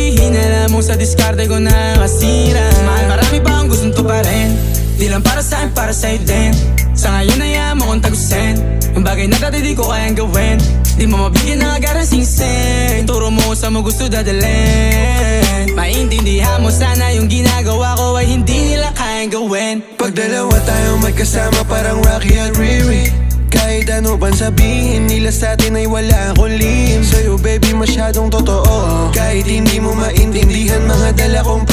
sabihin, alam mong sa diskarte ko nakasira. Mahal, marami pa akong gustong tuparin, di lang para sa'kin, para sa'yo din. Sa ngayon ayaw mo kong tagusin, ang bagay na dati di ko kayang gawin. Di mo mabigyan ng agarang singsing, turo mo kung saan mo gusto dadalhin. Maintindihan mo sana yung ginagawa ko ay hindi nila kayang gawin. Pag dalawa tayong magkasama parang Rocky at Riri, kahit ano bang sabihin nila sa'tin ay wala akong lihim. Sa'yo baby masyadong totoo, kahit hindi mo maintindihan mga dala kong